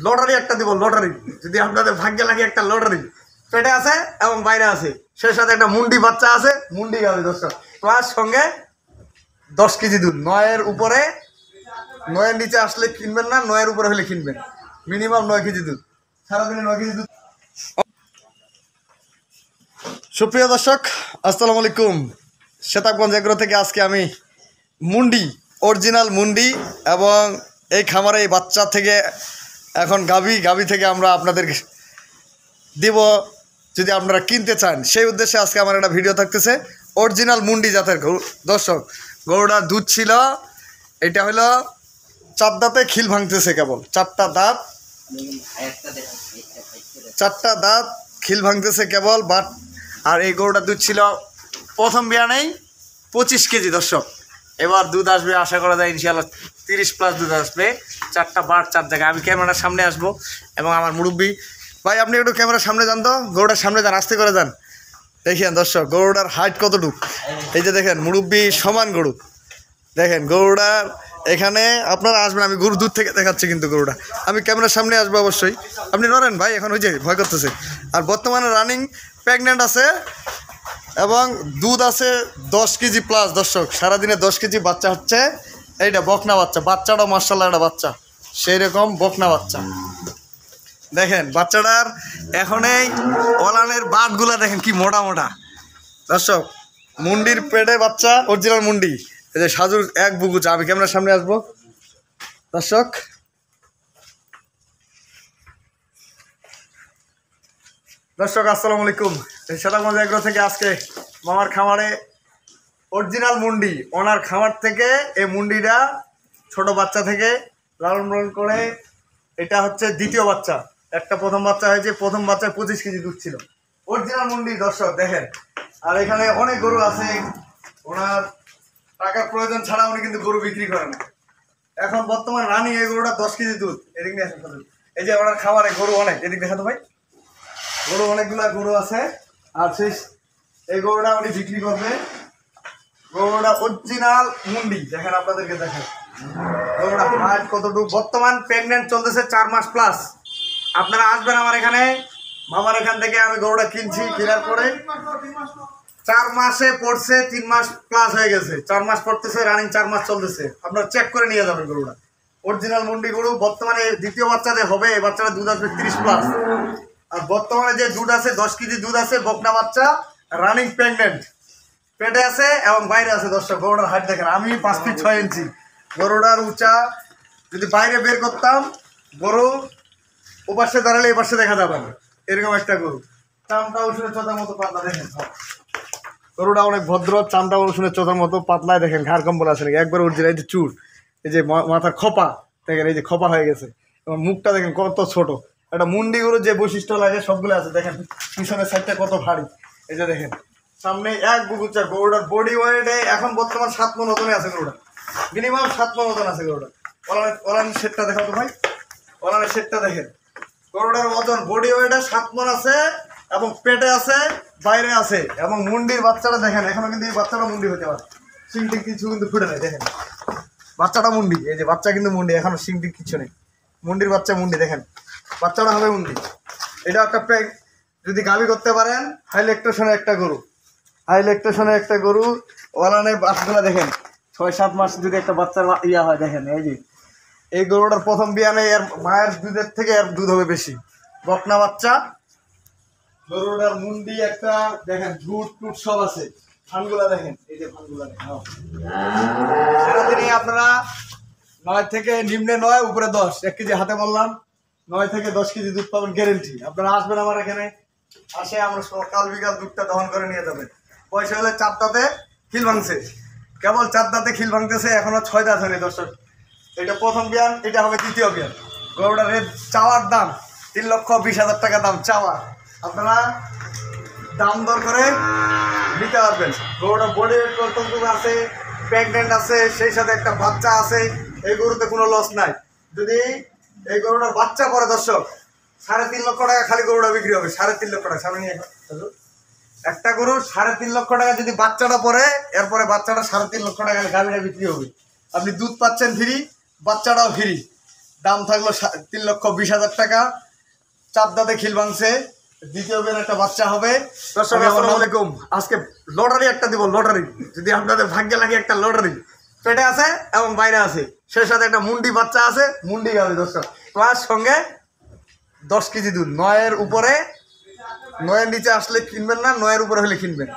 Lottery একটা দিব, lottery যদি আপনাদের ভাগ্যে লাগে একটা লটারি। পেটে আছে এবং বাইরে আছে, সেই সাথে একটা মুন্ডি বাচ্চা আছে, মুন্ডি গাবে দর্শক, প্লাস সঙ্গে 10 কেজি দুধ। 9-এর উপরে, 9-এর নিচে আসলে কিনবেন না, 9-এর উপরে হলে কিনবেন। মিনিমাম 9 কেজি দুধ, সারাদিনে 9 কেজি দুধ। সুপ্রিয় দর্শক, আসসালামু আলাইকুম। শেতাবগঞ্জ এগ্রো থেকে আজকে আমি মুন্ডি, অরিজিনাল মুন্ডি এবং এই খামারে এই বাচ্চা থেকে এখন গাভী থেকে আমরা আপনাদের দিব, যদি আপনারা কিনতে চান সেই উদ্দেশ্যে আজকে আমার একটা ভিডিও থাকতেছে। অরিজিনাল মুন্ডি জাতের দর্শক, গরুটার দুধ ছিল, এটা হলো 4 দাঁতে খিল ভাঙতেছে, কেবল 4টা দাঁত, 4টা দাঁত খিল ভাঙতেছে কেবল। বাট আর এই গরুটার দুধ ছিল প্রথম বিয়ানেই 25 কেজি দর্শক। এবার দুধ আসবে আশা করা যায় ইনশাআল্লাহ 30+ দুধ আসবে। 4টা বাট 4 জায়গায়। আমি ক্যামেরার সামনে আসবো এবং আমার মুরব্বী ভাই, আপনি একটু ক্যামেরার সামনে যান তো, গরুটার সামনে যান, আস্তে করে যান। দেখেন দর্শক, গরুটার হাইট কতটুকু, এই যে দেখেন মুরব্বী সমান গরু। দেখেন গরুটার এখানে আপনারা আসবেন, আমি গরু দুধ থেকে দেখাচ্ছি কিন্তু গরুটা, আমি ক্যামেরার সামনে আসবো অবশ্যই। আপনি নড়েন ভাই, এখন ওই যে ভয় করতেছে। আর বর্তমানে রানিং প্রেগনেন্ট আছে এবং দুধ আছে 10 কেজি প্লাস দর্শক। সারাদিনে 10 কেজি বাচ্চা হচ্ছে। এইটা বকনা বাচ্চা, বাচ্চাটাও মার্শাল্লাহ একটা বাচ্চা, সেই রকম বকনা বাচ্চা। দেখেন বাচ্চাটার এখন এই ওলানের বাটগুলা দেখেন কি মোটা মোটা দর্শক। মুন্ডির পেটে বাচ্চা, অরিজিনাল মুন্ডি। এই যে সাজুর এক বুকুচা, আমি ক্যামেরার সামনে আসবো দর্শক। দর্শক আসসালামু আলাইকুম। শেতাবগঞ্জ এগ্রো থেকে আজকে মামার খামারে অরিজিনাল মুন্ডি, ওনার খামার থেকে এই মুন্ডিটা ছোট বাচ্চা থেকে লালন পালন করে, এটা হচ্ছে দ্বিতীয় বাচ্চা। একটা প্রথম বাচ্চা হয়েছে, প্রথম বাচ্চায় 25 কেজি দুধ ছিল। অরিজিনাল মুন্ডি দর্শক দেখেন। আর এখানে অনেক গরু আছে, ওনার টাকার প্রয়োজন ছাড়া উনি কিন্তু গরু বিক্রি করেন না। এখন বর্তমান রানি এই গরুটা 10 কেজি দুধ। এদিক নিয়ে আসেন, এই যে ওনার খামারে গরু অনেক, এদিক দেখাতো ভাই, গরু অনেকগুলা গরু আছে। আর শেষ এই গরুটা উনি বিক্রি করবে। গরুটা অরিজিনাল মুন্ডি দেখেন, আপনাদেরকে দেখেন গরুটা হাইট কতটুকু। বর্তমান প্রেগনেন্ট চলতেছে 4 মাস প্লাস। আপনারা আসবেন আমার এখানে, মামার এখান থেকে আমি গরুটা কিনছি, কেনার পরে 4 মাসে পড়ছে, 3 মাস প্লাস হয়ে গেছে, 4 মাস পড়তেছে, রানিং 4 মাস চলতেছে। আপনারা চেক করে নিয়ে যাবেন গরুটা, অরিজিনাল মুন্ডি গরু। বর্তমানে দ্বিতীয় বাচ্চাতে হবে, এই বাচ্চাটা দুধ আসবে 30+। আর বর্তমানে যে দুধ আছে 10 কেজি দুধ আছে, বকনা বাচ্চা, রানিং প্রেগনেন্ট, পেটে আছে এবং বাইরে আছে দর্শক। গরুটার হাইট দেখেন, আমি 5 ফিট 6 ইঞ্চি। গরুটার উঁচা যদি বাইরে বের করতাম, গরু ওপাশে দাঁড়ালে এই পাশে দেখা যাবে না, এরকম একটা গরু। চামটা উঠে চোতার মতো পাতলা, দেখেন গরুটা অনেক ভদ্র, চামটা উঠে চোতার মতো পাতলায়। দেখেন ঘাড় কম্বল আছে নাকি, একবার উঠছে। এই যে চুর, এই যে মাথার খোপা দেখেন, এই যে খোপা হয়ে গেছে, এবং মুখটা দেখেন কত ছোট। একটা মুন্ডি গরুর যে বৈশিষ্ট্য লাগে সবগুলো আছে। দেখেন পিছনের সাইডটা কত ভারী, এই যে দেখেন সামনে এক বুকুচা। গরুটার বডি ওয়েটে এখন বর্তমান 7 মণ ওজনে আছে গরুটা, মিনিমাম 7 মণ ওজন আছে গরুটা। ওলানের সেটটা দেখাও তো ভাই, ওলানের সেটটা দেখেন। গরুটার ওজন বডি ওয়েটে 7 মণ আছে এবং পেটে আছে, বাইরে আছে। এবং মুন্ডির বাচ্চাটা দেখেন, এখনো কিন্তু এই বাচ্চাটা মুন্ডি হতে পারে, সিংটি কিছু কিন্তু ফুটে নেই। দেখেন বাচ্চাটা মুন্ডি, এই যে বাচ্চা কিন্তু মুন্ডি, এখনো সিংটি কিছু নেই। মুন্ডির বাচ্চা মুন্ডি, দেখেন বাচ্চাটা হবে মুন্ডি। এটা একটা প্যাক যদি গাভী করতে পারেন, হাই ল্যাকটেশনের একটা গরু, হাই ল্যাকটেশনের একটা গরু। ওলানের বাচ্চাগুলো দেখেন, 6-7 মাস যদি একটা বাচ্চার ইয়া হয়, দেখেন এই যে এই গরুটার প্রথম বিয়ানে এর মায়ের দুধের থেকে এর দুধ হবে বেশি। বকনা বাচ্চা, গরুটার মুন্ডি একটা দেখেন, ঝুট টুট সব আছে। ফানগুলা দেখেন, এই যে ফানগুলা দেখেন। সারাদিনে আপনারা 9 থেকে নিম্নে 9, উপরে 10, 1 কেজি হাতে বললাম, 9 থেকে 10 কেজি দুধ পাবেন গ্যারেন্টি। আপনারা আসবেন আমার এখানে, আসে আমরা সকাল বিকাল দুধটা দহন করে নিয়ে যাবেন। পয়সা হলে 4 দাঁতে খিল ভাঙছে, কেবল 4 দাঁতে খিল ভাঙতেছে, এখনো 6 দাঁত হয়নি দর্শক। এটা প্রথম বিয়ান, এটা হবে দ্বিতীয় বিয়ান। গরুটার চাওয়ার দাম 3,20,000 টাকা দাম চাওয়া। আপনারা দাম দর করে নিতে পারবেন। গরুটা বডি ওয়েট আছে, প্রেগনেন্ট আছে, সেই সাথে একটা বাচ্চা আছে। এই গরুতে কোনো লস নাই। যদি এই গরুটার বাচ্চা পরে দর্শক 3.5 লক্ষ টাকা খালি গরুটা বিক্রি হবে। 3.5 লক্ষ টাকা সামনে নিয়ে একটা গরু 3.5 লক্ষ টাকা যদি বাচ্চাটা পরে, এরপরে বাচ্চাটা 3.5 লক্ষ টাকা গাভীটা বিক্রি হবে। আপনি দুধ পাচ্ছেন ফ্রি, বাচ্চাটাও ফ্রি। দাম থাকলো 3,20,000 টাকা। চার দাঁতে খিল ভাঙছে, দ্বিতীয় বের একটা বাচ্চা হবে। দর্শক আসসালামু আলাইকুম। আজকে লটারি একটা দিব, লটারি যদি আপনাদের ভাগ্যে লাগে একটা লটারি। পেটে আছে এবং বাইরে আছে, সেই সাথে একটা মুন্ডি বাচ্চা আছে, মুন্ডি হবে দর্শক। প্লাস সঙ্গে 10 কেজি দুধ। 9-এর উপরে, 9-এর নিচে আসলে কিনবেন না, 9-এর উপরে হলে কিনবেন।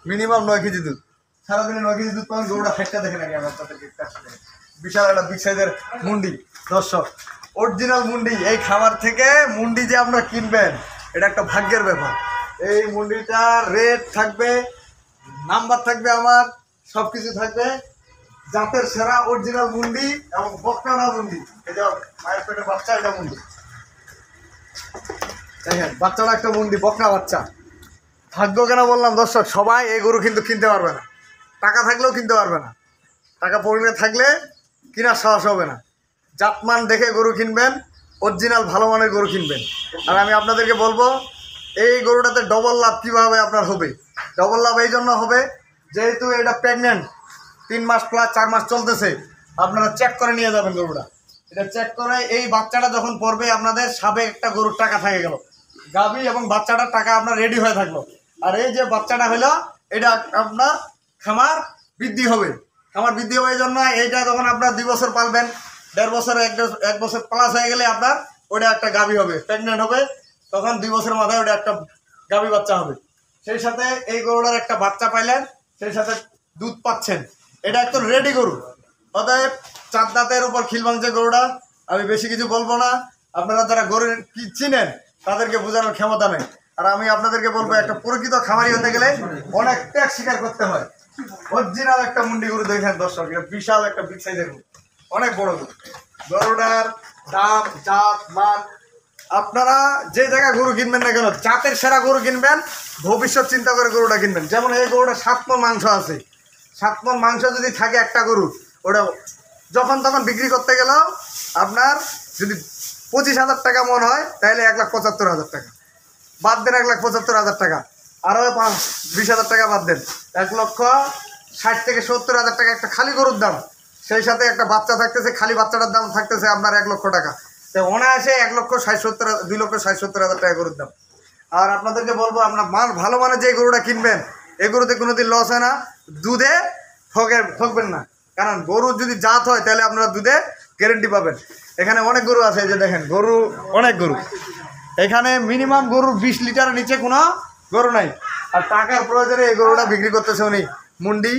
মিনিমাম 9 কেজি দুধ। সারাদিনে 9 কেজি দুধ পাবেন। গরুটা ফেটটা দেখে নাকি আমার তাদেরকে বিশাল একটা বিগ সাইজের মুন্ডি দর্শক, অরিজিনাল মুন্ডি। এই খামার থেকে মুন্ডি যে আপনারা কিনবেন, এটা একটা ভাগ্যের ব্যাপার। এই মুন্ডিটার রেট থাকবে, নাম্বার থাকবে, আমার সব কিছু থাকবে। জাতের সেরা অরিজিনাল মুন্ডি এবং বকনা মুন্ডি। এই যে মায়ের পেটে বাচ্চা, এটা মুন্ডি দেখেন, বাচ্চাটা একটা মুন্ডি, বকনা বাচ্চা। ভাগ্য কেন বললাম দর্শক, সবাই এই গরু কিন্তু কিনতে পারবে না, টাকা থাকলেও কিনতে পারবে না। টাকা পড়ে থাকলে কেনার সাহস হবে না। জাতমান দেখে গরু কিনবেন, অরিজিনাল ভালো মানের গরু কিনবেন। আর আমি আপনাদেরকে বলবো, এই গরুটাতে ডবল লাভ কীভাবে আপনার হবে। ডবল লাভ এই জন্য হবে, যেহেতু এটা প্রেগনেন্ট, 3 মাস প্লাস 4 মাস চলতেছে। আপনারা চেক করে নিয়ে যাবেন গরুটা। এটা চেক করে এই বাচ্চাটা যখন পড়বে, আপনাদের সাবেক একটা গরুর টাকা থেকে গেল, গাভী এবং বাচ্চাটার টাকা আপনার রেডি হয়ে থাকলো। আর এই যে বাচ্চাটা হলো, এটা আপনার খামার বৃদ্ধি হবে। খামার বৃদ্ধি হবে এই জন্য, এইটা যখন আপনার 2 বছর পালবেন, 1.5 বছর 1 বছর প্লাস হয়ে গেলে আপনার ওটা একটা গাভী হবে, প্রেগনেন্ট হবে। তখন 2 বছরের মাথায় ওটা একটা গাভী বাচ্চা হবে। সেই সাথে এই গরুটার একটা বাচ্চা পাইলেন, সেই সাথে দুধ পাচ্ছেন। এটা একদম রেডি গরু। অতএব 4 দাঁতের উপর খিল ভাঙছে গরুটা। আমি বেশি কিছু বলবো না, আপনারা যারা গরু কি চিনেন তাদেরকে বোঝানোর ক্ষমতা নেই। আর আমি আপনাদেরকে বলবো, একটা প্রকৃত খামারি হতে গেলে অনেক ত্যাগ স্বীকার করতে হয়। অরিজিনাল একটা মুন্ডি গরু দেখেন দর্শক, বিশাল একটা বিগ সাইজের গরু, অনেক বড় গরু। গরুটার দাম, জাত, মান, আপনারা যে জায়গায় গরু কিনবেন না কেন, জাতের সেরা গরু কিনবেন, ভবিষ্যৎ চিন্তা করে গরুটা কিনবেন। যেমন এই গরুটা 7 মণ মাংস আছে। 7 মণ মাংস যদি থাকে একটা গরু, ওটা যখন তখন বিক্রি করতে গেলেও আপনার যদি 25,000 টাকা মন হয়, তাহলে 1,75,000 টাকা বাদ দেন, 1,75,000 টাকা। আরও 20,000 টাকা বাদ দেন, 1,60,000 থেকে 70,000 টাকা একটা খালি গরুর দাম। সেই সাথে একটা বাচ্চা থাকতেছে, খালি বাচ্চাটার দাম থাকতেছে আপনার 1 লক্ষ টাকা। তো অনায়াসে 1,60,000, 2,60,000 টাকা গরুর দাম। আর আপনাদেরকে বলবো, আপনার ভালো মানের যে গরুটা কিনবেন, এই গরুতে কোনোদিন লস হয় না। দুধে ঠকবেন না, কারণ গরু যদি জাত হয় তাহলে আপনারা দুধে গ্যারেন্টি পাবেন। এখানে অনেক গরু আছে, এই যে দেখেন গরু, অনেক গরু। এখানে মিনিমাম গরুর 20 লিটারের নিচে কোনো গরু নাই। আর টাকার প্রয়োজনে এই গরুটা বিক্রি করতেছে উনি, মুন্ডি,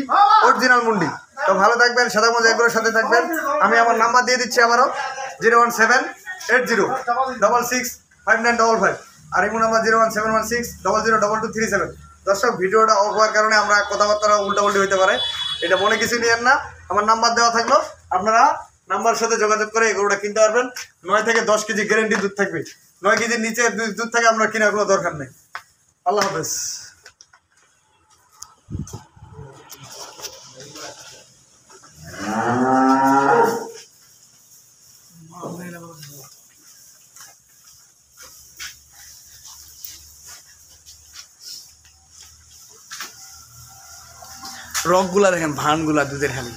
অরিজিনাল মুন্ডি। তো ভালো থাকবেন, সাদামজ এগুলোর সাথে থাকবেন। আমি আমার নাম্বার দিয়ে দিচ্ছি আবারও, 01780665955। আর এই নাম্বার 01716002237। দর্শক, ভিডিওটা অফ হওয়ার কারণে আমরা কথাবার্তা উল্টাপাল্টি হইতে পারে, এটা মনে কিছু নিয়েন না। আমার নাম্বার দেওয়া থাকলো, আপনারা নাম্বারের সাথে যোগাযোগ করে এই গরুটা কিনতে পারবেন। 9 থেকে 10 কেজি গ্যারেন্টি দুধ থাকবে। 9 কেজির নিচে দুধ থেকে আমরা কেনার কোনো দরকার নেই। আল্লাহ হাফেজ। রকগুলা দেখেন, ভানগুলা দুধের খালি।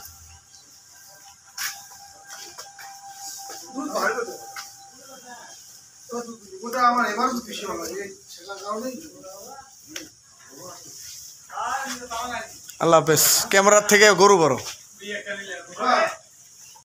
আল্লাহ হাফেজ। ক্যামেরার থেকে গরু বড়।